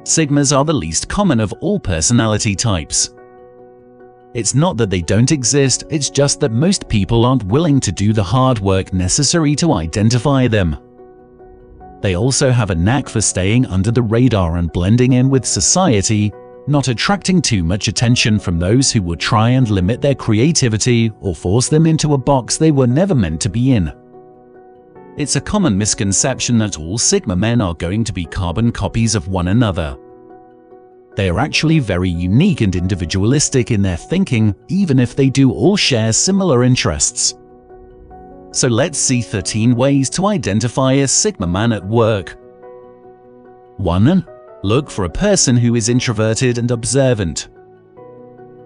Sigmas are the least common of all personality types. It's not that they don't exist, it's just that most people aren't willing to do the hard work necessary to identify them. They also have a knack for staying under the radar and blending in with society, not attracting too much attention from those who would try and limit their creativity or force them into a box they were never meant to be in. It's a common misconception that all Sigma men are going to be carbon copies of one another. They are actually very unique and individualistic in their thinking, even if they do all share similar interests. So let's see 13 ways to identify a Sigma man at work. 1. Look for a person who is introverted and observant.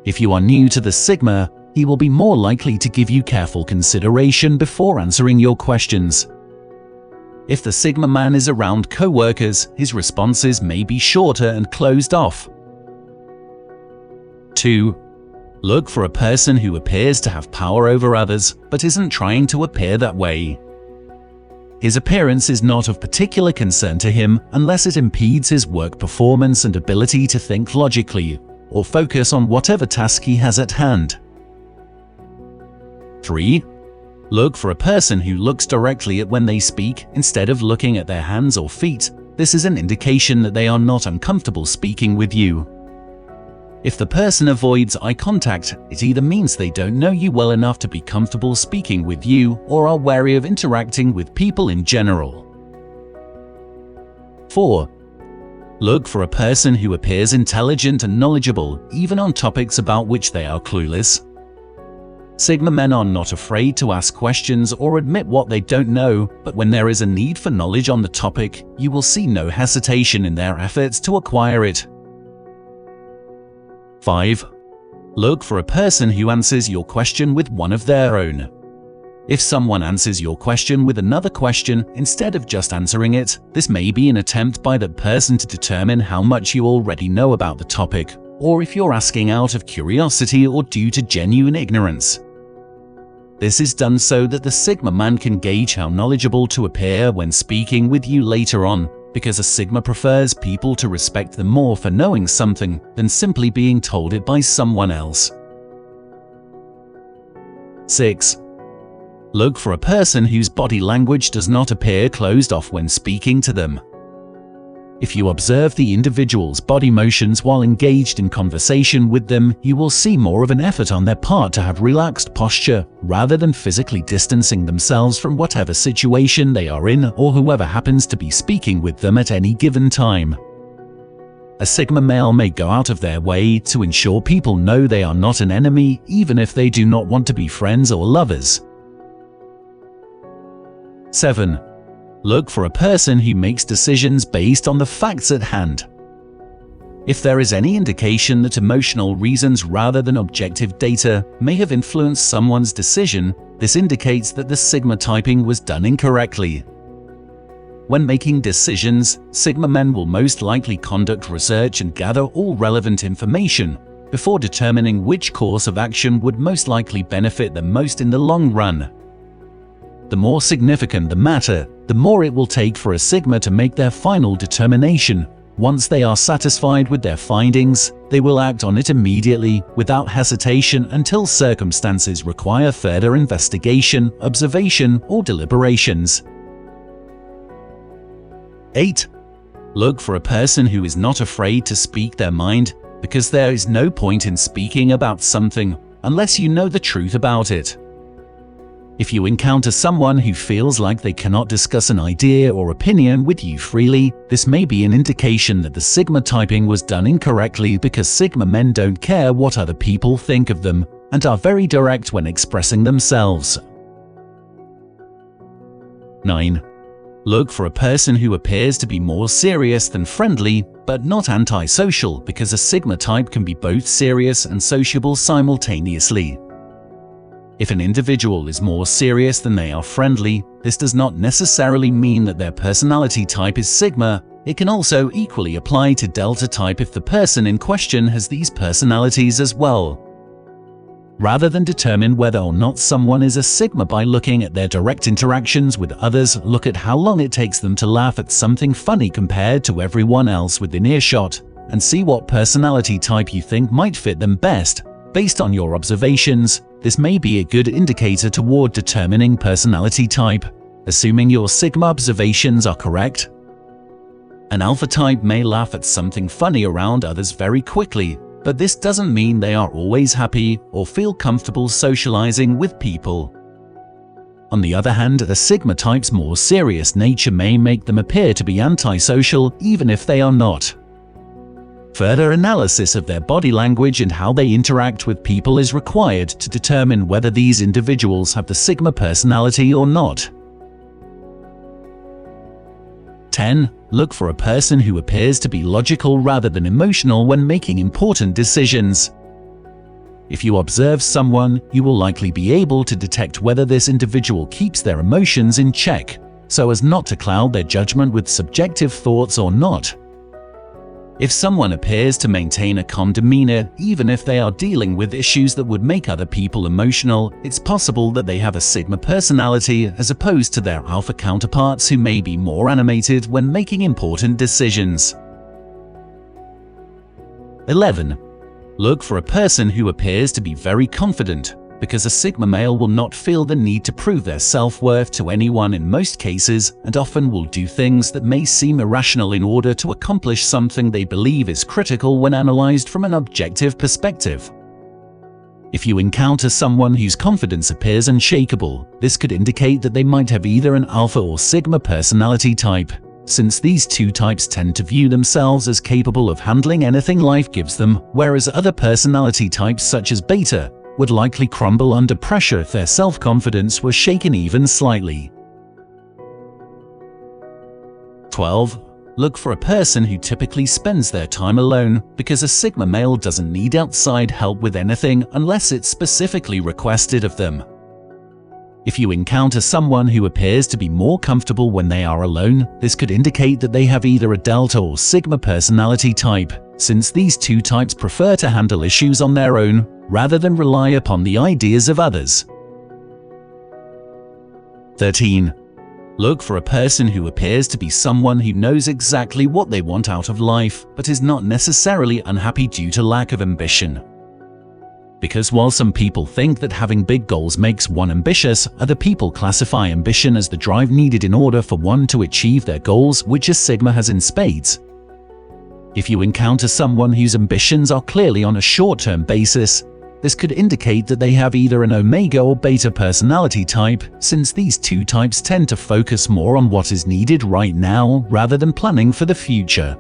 If you are new to the Sigma, he will be more likely to give you careful consideration before answering your questions. If the Sigma man is around co-workers, his responses may be shorter and closed off. 2. Look for a person who appears to have power over others, but isn't trying to appear that way. His appearance is not of particular concern to him unless it impedes his work performance and ability to think logically, or focus on whatever task he has at hand. 3. Look for a person who looks directly at when they speak instead of looking at their hands or feet. This is an indication that they are not uncomfortable speaking with you. If the person avoids eye contact, it either means they don't know you well enough to be comfortable speaking with you or are wary of interacting with people in general. 4. Look for a person who appears intelligent and knowledgeable, even on topics about which they are clueless. Sigma men are not afraid to ask questions or admit what they don't know, but when there is a need for knowledge on the topic, you will see no hesitation in their efforts to acquire it. 5. Look for a person who answers your question with one of their own. If someone answers your question with another question instead of just answering it, this may be an attempt by that person to determine how much you already know about the topic, or if you're asking out of curiosity or due to genuine ignorance. This is done so that the Sigma man can gauge how knowledgeable to appear when speaking with you later on, because a Sigma prefers people to respect them more for knowing something than simply being told it by someone else. 6. Look for a person whose body language does not appear closed off when speaking to them. If you observe the individual's body motions while engaged in conversation with them, you will see more of an effort on their part to have relaxed posture, rather than physically distancing themselves from whatever situation they are in or whoever happens to be speaking with them at any given time. A Sigma male may go out of their way to ensure people know they are not an enemy, even if they do not want to be friends or lovers. 7. Look for a person who makes decisions based on the facts at hand. If there is any indication that emotional reasons rather than objective data may have influenced someone's decision, this indicates that the Sigma typing was done incorrectly. When making decisions, Sigma men will most likely conduct research and gather all relevant information before determining which course of action would most likely benefit them most in the long run. The more significant the matter, the more it will take for a Sigma to make their final determination. Once they are satisfied with their findings, they will act on it immediately, without hesitation, until circumstances require further investigation, observation, or deliberations. 8. Look for a person who is not afraid to speak their mind, because there is no point in speaking about something unless you know the truth about it. If you encounter someone who feels like they cannot discuss an idea or opinion with you freely, this may be an indication that the Sigma typing was done incorrectly, because Sigma men don't care what other people think of them and are very direct when expressing themselves. 9. Look for a person who appears to be more serious than friendly, but not antisocial, because a Sigma type can be both serious and sociable simultaneously. If an individual is more serious than they are friendly, this does not necessarily mean that their personality type is Sigma. It can also equally apply to Delta type if the person in question has these personalities as well. Rather than determine whether or not someone is a Sigma by looking at their direct interactions with others, look at how long it takes them to laugh at something funny compared to everyone else within earshot, and see what personality type you think might fit them best. Based on your observations, this may be a good indicator toward determining personality type, assuming your Sigma observations are correct. An Alpha type may laugh at something funny around others very quickly, but this doesn't mean they are always happy or feel comfortable socializing with people. On the other hand, a Sigma type's more serious nature may make them appear to be antisocial even if they are not. Further analysis of their body language and how they interact with people is required to determine whether these individuals have the Sigma personality or not. 10. Look for a person who appears to be logical rather than emotional when making important decisions. If you observe someone, you will likely be able to detect whether this individual keeps their emotions in check, so as not to cloud their judgment with subjective thoughts or not. If someone appears to maintain a calm demeanor, even if they are dealing with issues that would make other people emotional, it's possible that they have a Sigma personality as opposed to their Alpha counterparts who may be more animated when making important decisions. 11. Look for a person who appears to be very confident, because a Sigma male will not feel the need to prove their self-worth to anyone in most cases, and often will do things that may seem irrational in order to accomplish something they believe is critical when analyzed from an objective perspective. If you encounter someone whose confidence appears unshakable, this could indicate that they might have either an Alpha or Sigma personality type, since these two types tend to view themselves as capable of handling anything life gives them, whereas other personality types such as Beta would likely crumble under pressure if their self-confidence were shaken even slightly. 12. Look for a person who typically spends their time alone, because a Sigma male doesn't need outside help with anything unless it's specifically requested of them. If you encounter someone who appears to be more comfortable when they are alone, this could indicate that they have either a Delta or Sigma personality type, since these two types prefer to handle issues on their own rather than rely upon the ideas of others. 13. Look for a person who appears to be someone who knows exactly what they want out of life, but is not necessarily unhappy due to lack of ambition. Because while some people think that having big goals makes one ambitious, other people classify ambition as the drive needed in order for one to achieve their goals, which a Sigma has in spades. If you encounter someone whose ambitions are clearly on a short-term basis, this could indicate that they have either an Omega or Beta personality type, since these two types tend to focus more on what is needed right now rather than planning for the future.